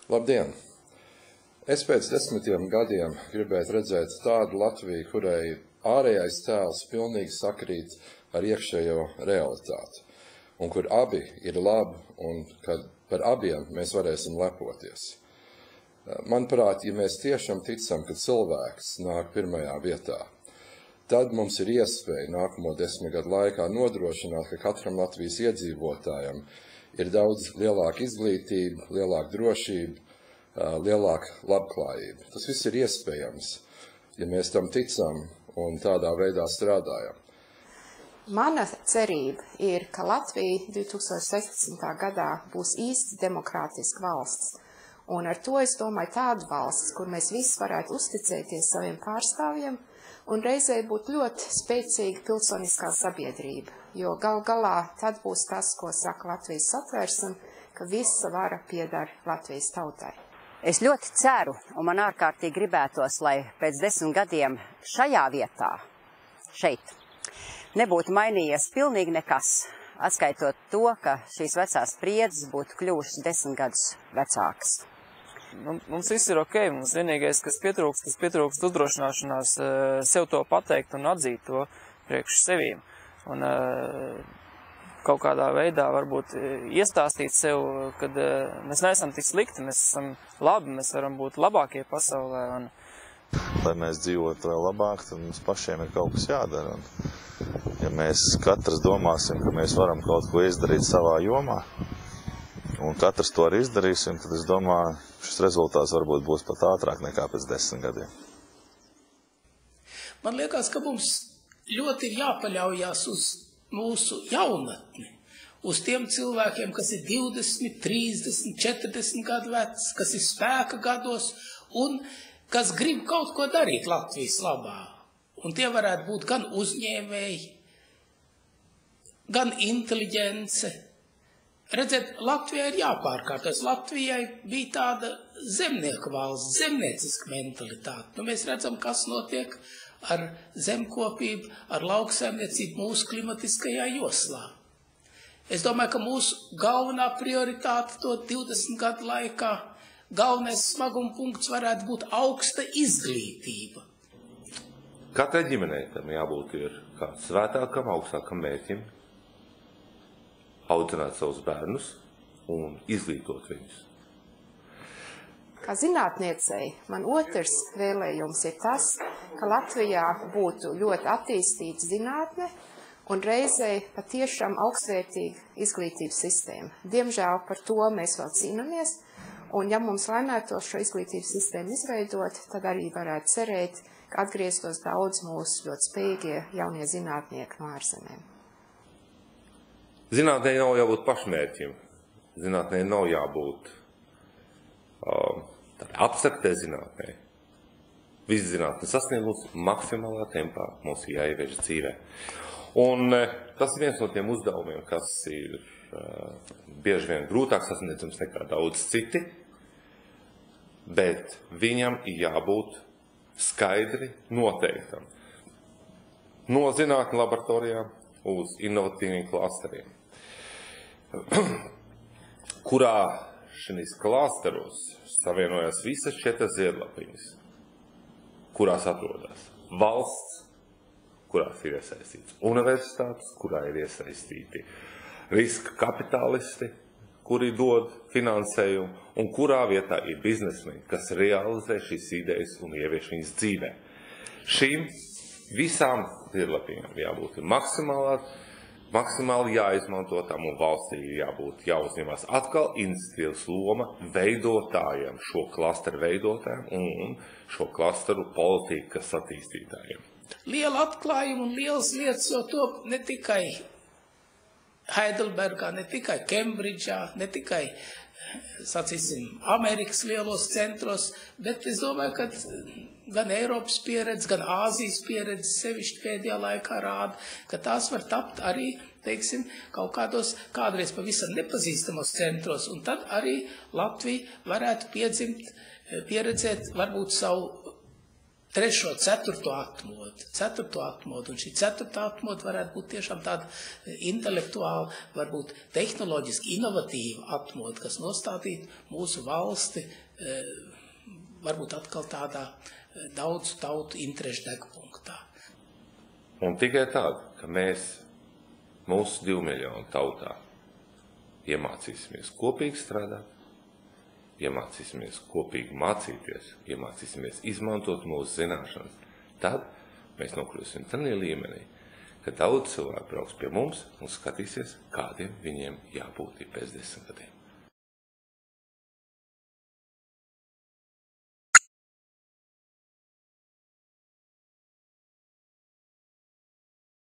Labdien! Es pēc 10 gadiem gribētu redzēt tādu Latviju, kurai ārējais tēls pilnīgi sakrīt ar iekšējo realitāti, un kur abi ir labi, un kad par abiem mēs varēsim lepoties. Manuprāt, ja mēs tiešām ticam, ka cilvēks nāk pirmajā vietā, tad mums ir iespēja nākamo 10 gadu laikā nodrošināt, ka katram Latvijas iedzīvotājam ir daudz lielāka izglītība, lielāka drošība, lielāka labklājība. Tas viss ir iespējams, ja mēs tam ticam un tādā veidā strādājam. Mana cerība ir, ka Latvija 2016. gadā būs īsti demokrātiska valsts. Un ar to es domāju tādu valsts, kur mēs visi varētu uzticēties saviem pārstāvjiem un reizē būt ļoti spēcīga pilsoniskā sabiedrība, jo gal galā tad būs tas, ko saka Latvijas Satversme, ka visa vara pieder Latvijas tautai. Es ļoti ceru, un man ārkārtīgi gribētos, lai pēc 10 gadiem šajā vietā, šeit, nebūtu mainījies pilnīgi nekas, atskaitot to, ka šīs vecās spriedzes būtu kļuvušas 10 gadus vecākas. Mums viss ir ok, mums vienīgais, kas pietrūkst uzdrošināšanās sev to pateikt un atzīt to priekš sevīm. Un kaut kādā veidā varbūt iestāstīt sev, kad mēs neesam tik slikti, mēs esam labi, mēs varam būt labākie pasaulē. Lai mēs dzīvotu vēl labāk, tad mums pašiem ir kaut kas jādara. Un, ja mēs katrs domāsim, ka mēs varam kaut ko izdarīt savā jomā, un katrs to arī izdarīsim, tad es domāju, šis rezultāts varbūt būs pat ātrāk nekā pēc 10 gadiem. Man liekas, ka mums ļoti ir jāpaļaujās uz mūsu jaunatni, uz tiem cilvēkiem, kas ir 20, 30, 40 gadu veci, kas ir spēka gados un kas grib kaut ko darīt Latvijas labā. Un tie varētu būt gan uzņēmēji, gan inteliģence. Redzēt, Latvijai ir jāpārkārtos. Latvijai bija tāda zemnieku valsts, zemnieciska mentalitāte. Mēs redzam, kas notiek ar zemkopību, ar lauksaimniecību mūsu klimatiskajā joslā. Es domāju, ka mūsu galvenā prioritāte to 20 gadu laikā, galvenais smaguma punkts varētu būt augsta izglītība. Katrai ģimenei tam jābūt ir kā svētākam, augstākam mērķim, audzināt savus bērnus un izglītot viņus. Kā zinātniecei, man otrs vēlējums ir tas, ka Latvijā būtu ļoti attīstīta zinātne un reizē patiešām augstvērtīga izglītības sistēma. Diemžēl par to mēs vēl cīnāmies, un ja mums laimētos šo izglītības sistēmu izveidot, tad arī varētu cerēt, ka atgrieztos daudz mūsu ļoti spējīgie jaunie zinātnieki no ārzemēm. Zinātnē nav jābūt pašmērķim. Zinātnē nav jābūt abstraktē zinātnē. Viss zinātne sasniegusi maksimālā tempā mums jāievieš dzīvē. Un tas ir viens no tiem uzdevumiem, kas ir bieži vien grūtāk sasniedzams nekā daudz citi, bet viņam ir jābūt skaidri noteiktam. No zinātņu laboratorijām uz inovatīviem klasteriem, kurā šīs klasteros savienojas visas 4 ziedlapiņas, kurās atrodas valsts, kurās ir iesaistīts universitātes, kurā ir iesaistīti riska kapitālisti, kuri dod finansējumu, un kurā vietā ir biznesmeni, kas realizē šīs idejas un ievieš viņas dzīvē. Šīm visām ziedlapiņām jābūt maksimāli jāizmanto tam, un valstī jāuzņemās atkal iniciatīvas loma veidotājiem, šo klasteru veidotājiem un šo klasteru politikas attīstītājiem. Liela atklājuma un lielas lietas jau top ne tikai Heidelbergā, ne tikai Kembridžā, ne tikai, sacīsim, Amerikas lielos centros, bet es domāju, ka gan Eiropas pieredze, gan Āzijas pieredze sevišķi pēdējā laikā rāda, ka tās var tapt arī, teiksim, kaut kādos kādreiz pavisam nepazīstamos centros, un tad arī Latvija varētu pieredzēt varbūt savu trešo, ceturto atmodu, un šī ceturtā atmoda varētu būt tiešām tāda intelektuāla, varbūt tehnoloģiski inovatīva atmoda, kas nostādītu mūsu valsti varbūt atkal tādā daudzu tautu interešu degpunktā. Un tikai tāda, ka mēs mūsu 2 miljonu tautā iemācīsimies kopīgi strādāt, iemācīsimies kopīgi mācīties, iemācīsimies izmantot mūsu zināšanas, tad mēs nokļūsim tādā līmenī, ka daudz cilvēku brauks pie mums un skatīsies, kādiem viņiem jābūt pēc 10 gadiem.